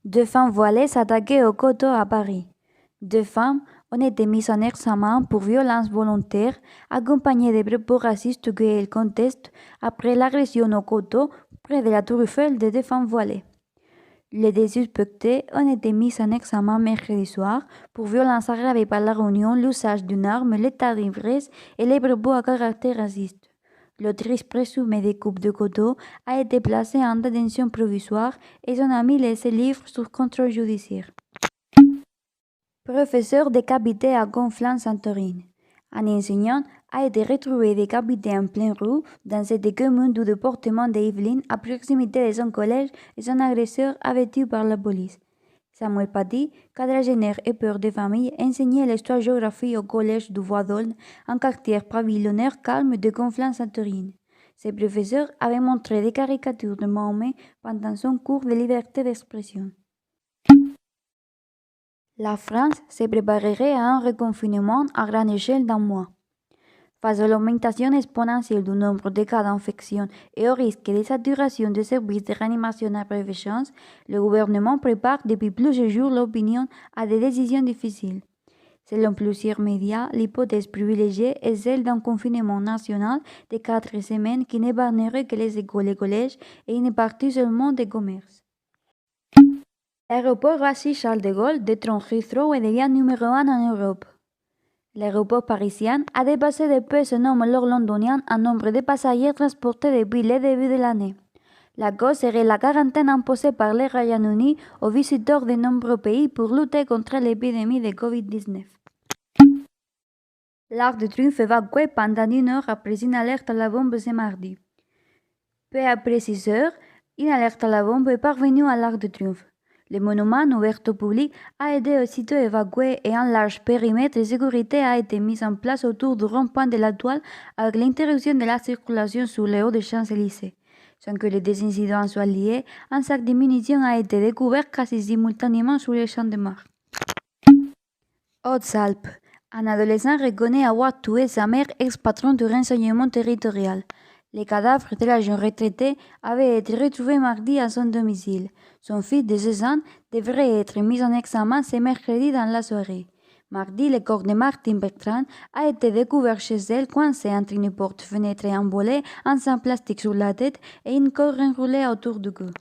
Deux femmes voilées s'attaquaient au couteau à Paris. Deux femmes ont été mises en examen pour violence volontaire, accompagnées de propos racistes qu'elles contestent après l'agression au couteau près de la Tour Eiffel de deux femmes voilées. Les deux suspectés ont été mis en examen mercredi soir pour violence aggravée par la réunion, l'usage d'une arme, l'état d'ivresse et les propos à caractère raciste. L'autrice présumée des coupes de couteau a été placée en détention provisoire et son ami laissé libre sous contrôle judiciaire. Professeur décapité à Conflans-Santorin. Un enseignant a été retrouvé décapité en pleine rue dans cette commune du département des Yvelines à proximité de son collège et son agresseur abattu par la police. Samuel Paty, quadragénaire et père de famille, enseignait l'histoire-géographie au collège du Bois d'Aulne, un quartier pavillonnaire calme de Conflans-Santorin. Ce professeur avait montré des caricatures de Mahomet pendant son cours de liberté d'expression. La France se préparerait à un reconfinement à grande échelle d'un mois. Face à l'augmentation exponentielle du nombre de cas d'infection et au risque de saturation des services de réanimation à brève échéance, le gouvernement prépare depuis plusieurs jours l'opinion à des décisions difficiles. Selon plusieurs médias, l'hypothèse privilégiée est celle d'un confinement national de 4 semaines qui n'épargnerait que les écoles et collèges et une partie seulement des commerces. L'aéroport Roissy-Charles de Gaulle détrône Heathrow et devient numéro 1 en Europe. L'aéroport parisien a dépassé de peu son homologue londonien en nombre de passagers transportés depuis le début de l'année. La cause serait la quarantaine imposée par le Royaume-Uni aux visiteurs de nombreux pays pour lutter contre l'épidémie de Covid-19. L'Arc de Triomphe évacué pendant 1 heure après une alerte à la bombe ce mardi. Peu après 6 heures, une alerte à la bombe est parvenue à l'Arc de Triomphe. Le monument, ouvert au public, a été aussitôt évacué et un large périmètre de sécurité a été mis en place autour du rond-point de la Toile avec l'interruption de la circulation sur les hauts des Champs-Élysées. Sans que les deux incidents soient liés, un sac de munitions a été découvert quasi simultanément sur les champs de Mars. Hautes-Alpes. Un adolescent reconnaît avoir tué sa mère, ex-patron du renseignement territorial. Les cadavres de la jeune retraitée avaient été retrouvés mardi à son domicile. Son fils de 16 ans devrait être mis en examen ce mercredi dans la soirée. Mardi, le corps de Martine Bertrand a été découvert chez elle, coincé entre une porte-fenêtre envolée, un sac plastique sur la tête et une corde enroulée autour du cou.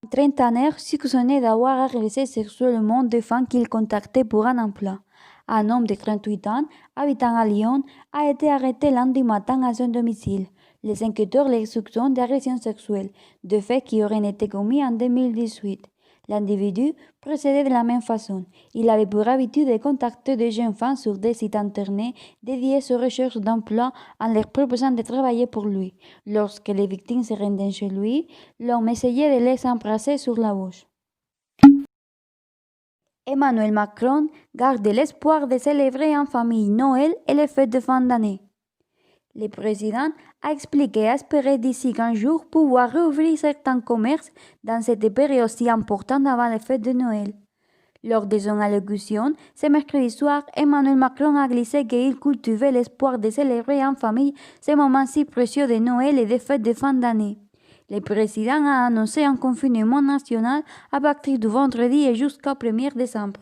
Un trentenaire soupçonné d'avoir agressé sexuellement des femmes qu'il contactait pour un emploi. Un homme de 38 ans, habitant à Lyon, a été arrêté lundi matin à son domicile. Les enquêteurs le soupçonnent d'agression sexuelle, de faits qui auraient été commis en 2018. L'individu procédait de la même façon. Il avait pour habitude de contacter des jeunes femmes sur des sites internet dédiés aux recherches d'emploi en leur proposant de travailler pour lui. Lorsque les victimes se rendaient chez lui, l'homme essayait de les embrasser sur la bouche. Emmanuel Macron garde l'espoir de célébrer en famille Noël et les fêtes de fin d'année. Le président a expliqué espérer d'ici 15 jours pouvoir rouvrir certains commerces dans cette période si importante avant les fêtes de Noël. Lors de son allocution, ce mercredi soir, Emmanuel Macron a glissé qu'il cultivait l'espoir de célébrer en famille ces moments si précieux de Noël et des fêtes de fin d'année. Le président a annoncé un confinement national à partir du vendredi et jusqu'au 1er décembre.